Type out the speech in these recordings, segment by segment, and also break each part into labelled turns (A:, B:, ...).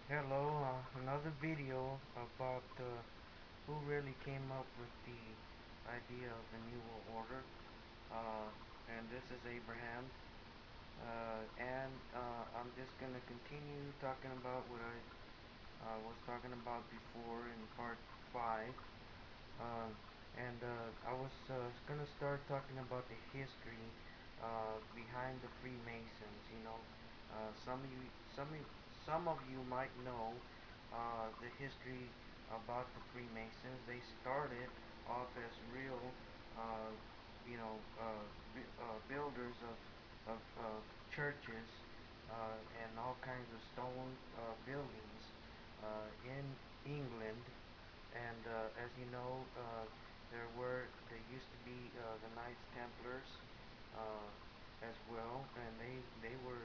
A: Hello, another video about who really came up with the idea of the New World Order. Uh, and this is Abraham. And I'm just going to continue talking about what I was talking about before in part 5. Uh, and I was going to start talking about the history behind the Freemasons. Some of you, some of you might know the history about the Freemasons. They started off as real, uh, builders of churches and all kinds of stone buildings in England. And as you know, there used to be the Knights Templars uh, as well, and they were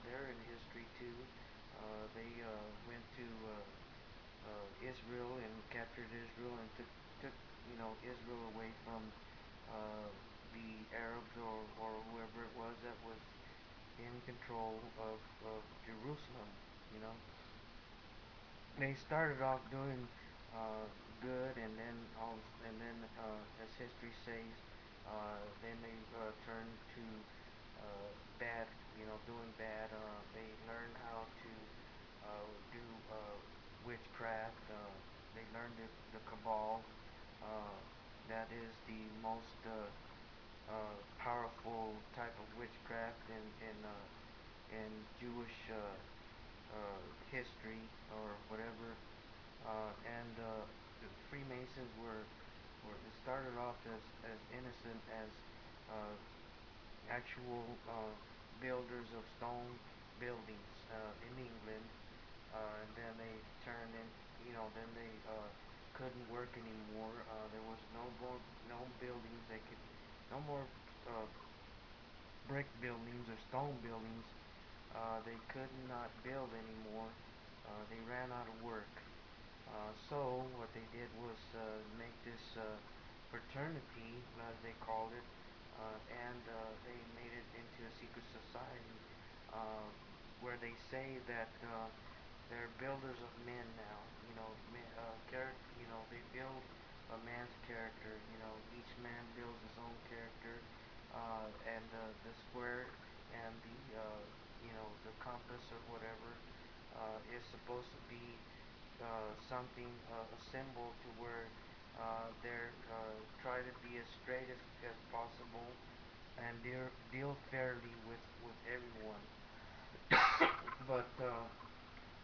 A: there in history too. They went to Israel and captured Israel and took Israel away from uh, the Arabs or whoever it was that was in control of Jerusalem. You know, they started off doing uh, good, and as history says, then they turned to bad, doing bad. They learned how to do witchcraft. They learned the cabal. Uh, that is the most powerful type of witchcraft in Jewish history or whatever. And the Freemasons were it started off as innocent as uh, actual builders of stone buildings in England, and then they turned in, then they couldn't work anymore. There was no buildings they could, no more uh, brick buildings or stone buildings. They could not build anymore. They ran out of work. So what they did was make this fraternity, as they called it, and they made it into a secret society uh, where they say that they're builders of men now. They build a man's character. Each man builds his own character, and the square and the compass or whatever is supposed to be something, a symbol to where they're try to be as straight as possible and deal fairly with everyone. But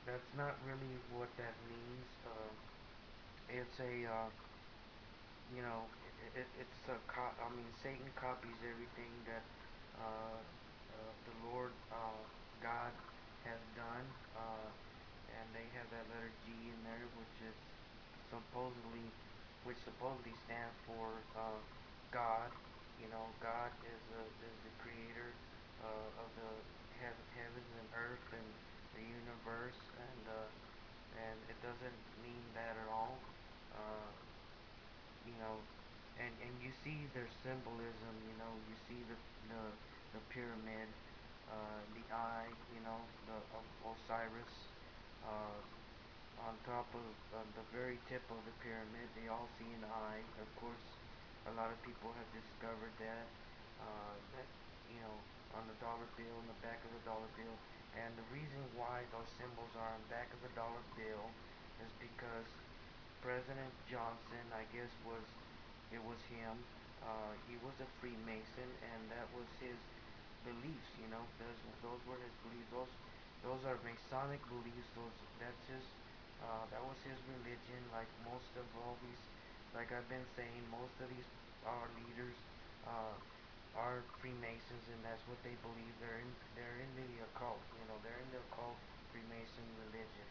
A: that's not really what that means. It's a you know it's I mean, Satan copies everything that the Lord God has done, and they have that letter G in there, supposedly which supposedly stands for God. God is the creator of the heavens and earth and the universe, and it doesn't mean that at all. Uh, you know, and you see their symbolism. You see the the pyramid, the eye. The of Osiris. Uh, on top of the very tip of the pyramid, they all see an eye. Of course, a lot of people have discovered that on the dollar bill, on the back of the dollar bill, and the reason why those symbols are on the back of the dollar bill is because President Johnson, I guess, it was him. He was a Freemason, and that was his beliefs. Those were his beliefs. Those are Masonic beliefs. That was his religion. Like most of all these, like I've been saying, most of these our leaders uh, are Freemasons, and that's what they believe. They're in the occult. They're in the occult Freemason religion,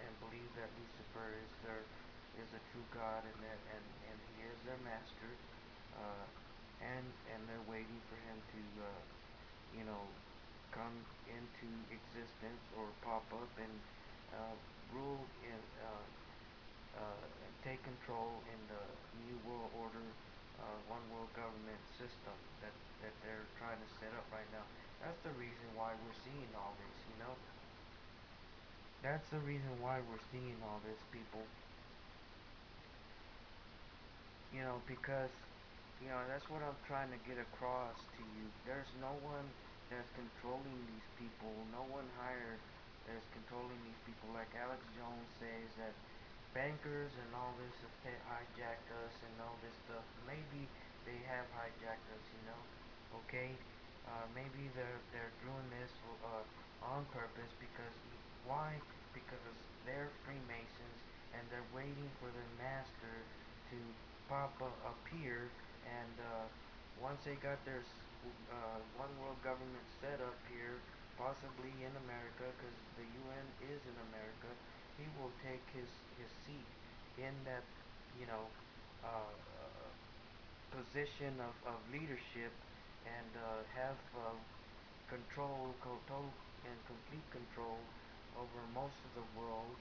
A: and believe that Lucifer is the true God, and he is their master, uh, and they're waiting for him to you know come into existence or pop up and uh, rule and take control in the new world order, one world government system that they're trying to set up right now. That's the reason why we're seeing all this. That's the reason why we're seeing all this, people. Because that's what I'm trying to get across to you. There's no one that's controlling these people. No one higher that's controlling these people. Like Alex Jones says that bankers and all this have hijacked us and all this stuff. Maybe they have hijacked us. Okay. Maybe they're doing this on purpose because why? Because they're Freemasons and they're waiting for their master to pop up here, and once they got their one world government set up here, possibly in America, because the UN is in America, he will take his seat in that, you know, position of leadership and have control, total and complete control over most of the world.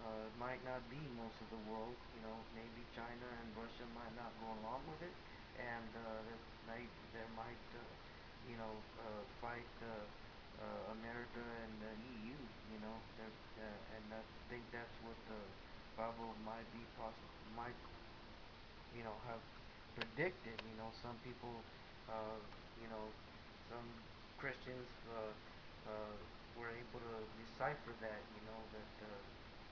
A: It might not be most of the world, maybe China and Russia might not go along with it, and there might fight America and the EU, and I think that's what the Bible might be might have predicted. Some people, uh, you know, some Christians were able to decipher that. That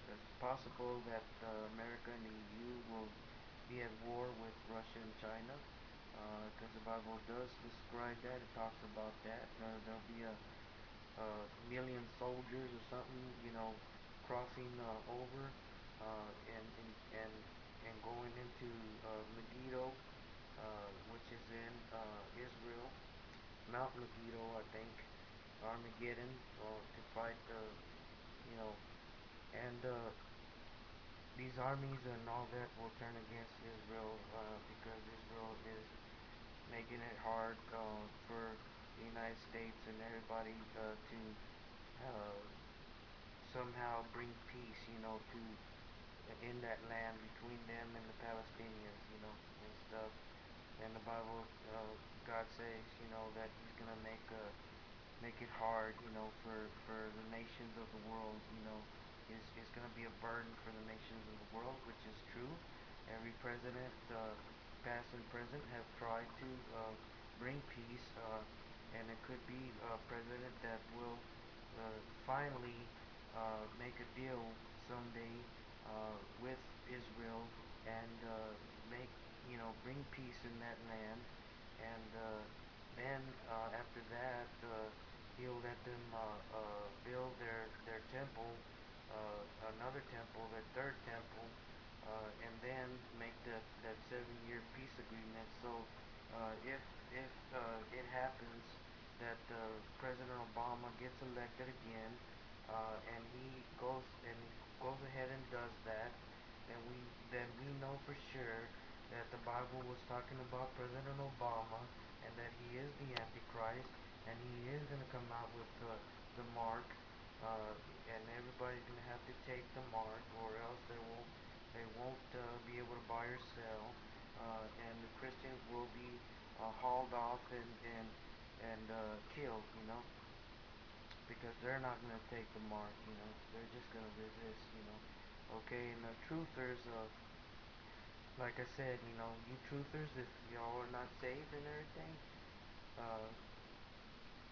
A: it's possible that America and the EU will be at war with Russia and China, because the Bible does describe that. It talks about that. There'll be a million soldiers or something, crossing over and going into Megiddo, which is in Israel, Mount Megiddo, I think, Armageddon, to fight you know, and these armies and all that will turn against Israel because Israel is making it hard for the United States and everybody to uh, somehow bring peace, to in that land between them and the Palestinians, and stuff. And the Bible, God says, that He's gonna make it hard, for the nations of the world, is going to be a burden for the nations of the world, which is true. Every president, past and present, have tried to bring peace, and it could be a president that will finally make a deal someday with Israel and bring peace in that land, and then after that, he'll let them build their temple, another temple, their third temple, and then make that 7-year peace agreement. So if it happens that President Obama gets elected again, and he goes ahead and does that, then we know for sure that the Bible was talking about President Obama and that he is the Antichrist and he is going to come out with the mark, and everybody's going to have to take the mark, or else they won't be able to buy or sell, and the Christians will be hauled off and killed, because they're not going to take the mark, they're just going to resist. Okay, and the truthers, like I said, you truthers, if y'all are not saved and everything, uh,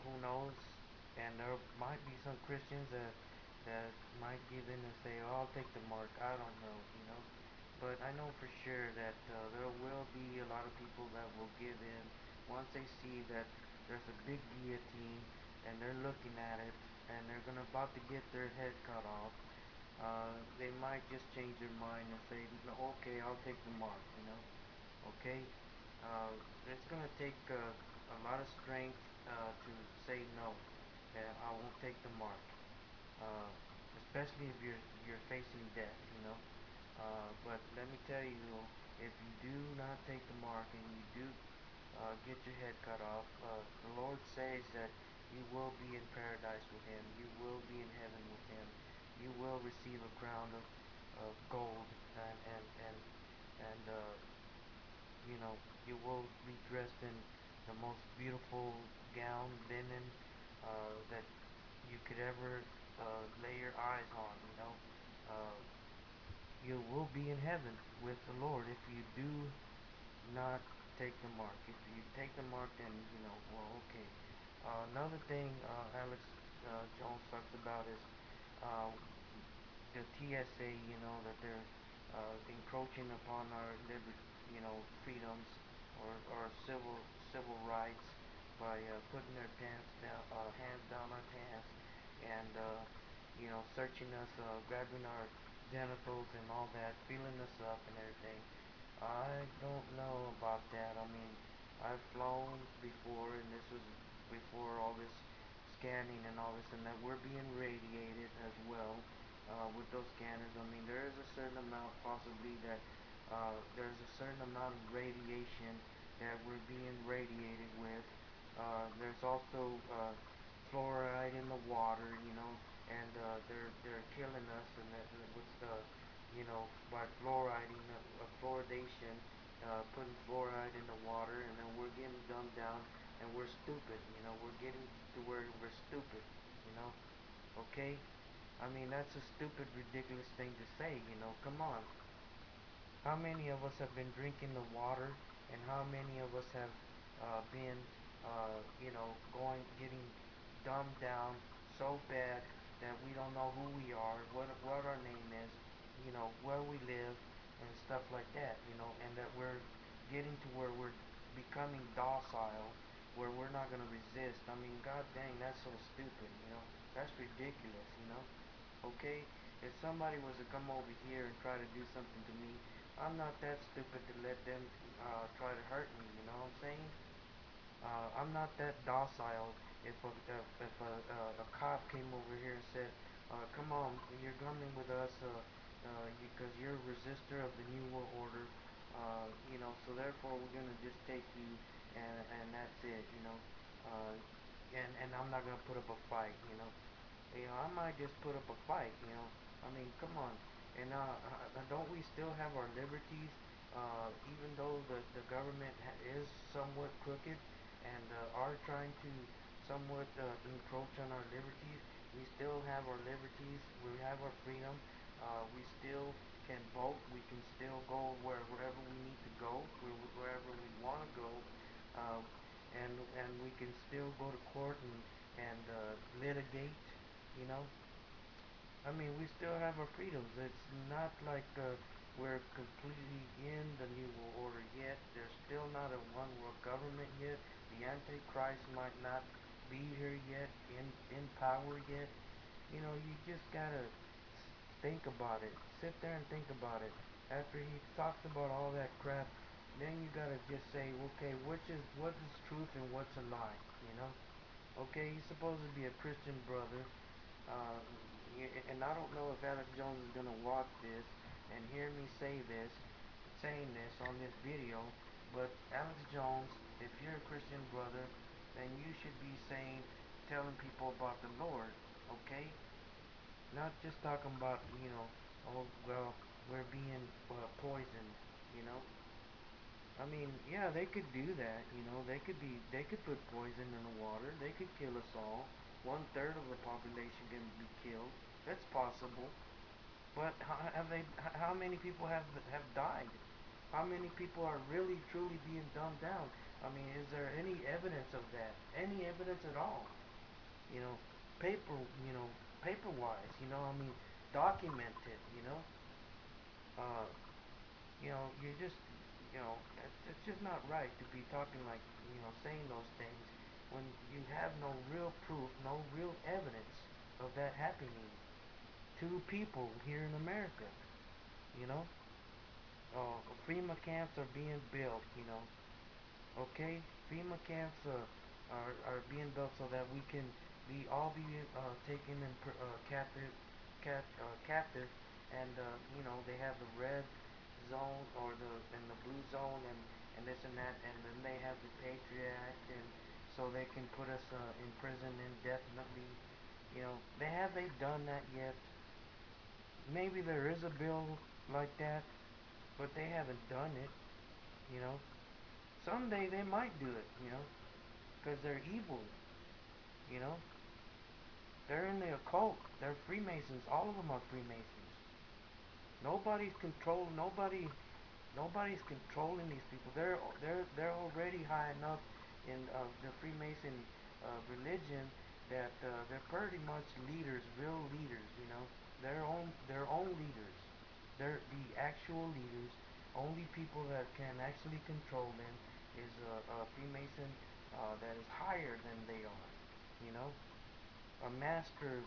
A: who knows? And there might be some Christians that might give in and say, "Oh, I'll take the mark." I don't know. But I know for sure that there will be a lot of people that will give in once they see that there's a big guillotine and they're looking at it and they're gonna about to get their head cut off. They might just change their mind and say, "No, okay, I'll take the mark. Okay? It's gonna take a lot of strength to say no. I won't take the mark. Uh, Especially if you're facing death. But let me tell you, if you do not take the mark and you do get your head cut off, the Lord says that you will be in paradise with Him. You will be in heaven with Him. You will receive a crown of gold and you know, you will be dressed in the most beautiful gown, linen, that you could ever lay your eyes on. You will be in heaven with the Lord if you do not take the mark. If you take the mark, then well, okay. Another thing Alex Jones talks about is uh, the TSA. That they're encroaching upon our freedoms or civil rights by putting their hands down our pants and searching us, grabbing our genitals and all that, feeling us up and everything. I don't know about that. I mean, I've flown before, and this was before all this scanning and all this, and that we're being radiated as well with those scanners. I mean, there is a certain amount, possibly, that there's a certain amount of radiation that we're being radiated with. There's also fluoride in the water, and they're killing us, and that with by fluoriding, fluoridation, putting fluoride in the water, and then we're getting dumbed down, and we're stupid. We're getting to where we're stupid. You know, okay? I mean, that's a stupid, ridiculous thing to say. Come on. How many of us have been drinking the water, and how many of us have been, getting dumbed down so bad that we don't know who we are, what our name is, where we live, and stuff like that, and that we're getting to where we're becoming docile, where we're not going to resist. I mean, god dang, that's so stupid, that's ridiculous, okay? If somebody was to come over here and try to do something to me, I'm not that stupid to let them try to hurt me, you know what I'm saying? I'm not that docile. If a cop came over here and said, "Come on, you're coming with us because you're a resistor of the New World Order," so therefore we're gonna just take you, and that's it, and I'm not gonna put up a fight, I might just put up a fight, I mean, come on. And don't we still have our liberties, even though the government is somewhat crooked and are trying to somewhat encroach on our liberties? We still have our liberties. We have our freedom. We still can vote. We can still go wherever we need to go, wherever we want to go, um, and we can still go to court and litigate. You know, I mean, we still have our freedoms. It's not like we're completely in the New World Order yet. There's still not a one world government yet. The Antichrist might not be here yet, in power yet. You just gotta think about it. Sit there and think about it. After he talks about all that crap, then you gotta just say, okay, what is truth and what's a lie? You know? Okay, he's supposed to be a Christian brother, uh, and I don't know if Alex Jones is gonna watch this and hear me saying this on this video. But Alex Jones, if you're a Christian brother, then you should be telling people about the Lord, okay? Not just talking about, oh well, we're being poisoned, you know. I mean, yeah, they could do that, they could put poison in the water, they could kill us all. One third of the population can be killed. That's possible. But how many people have died? How many people are really truly being dumbed down? I mean, is there any evidence of that? Any evidence at all? You know, paper, you know, paper wise, I mean, documented, uh, you just, it's just not right to be talking like, saying those things when you have no real proof, no real evidence of that happening to people here in America, you know. FEMA camps are being built, okay? FEMA camps are being built so that we can be taken in captive, and they have the red zone or the blue zone and this and that, and then they have the Patriot Act, and so they can put us in prison indefinitely. They've done that yet? Maybe there is a bill like that, but they haven't done it. You know, someday they might do it. Because they're evil. You know, They're in the occult. They're Freemasons. All of them are Freemasons. Nobody's control. Nobody's controlling these people. They're already high enough in the Freemason religion that they're pretty much leaders, real leaders. You know, their own leaders. They're the actual leaders. Only people that can actually control them is a Freemason that is higher than they are. You know, a master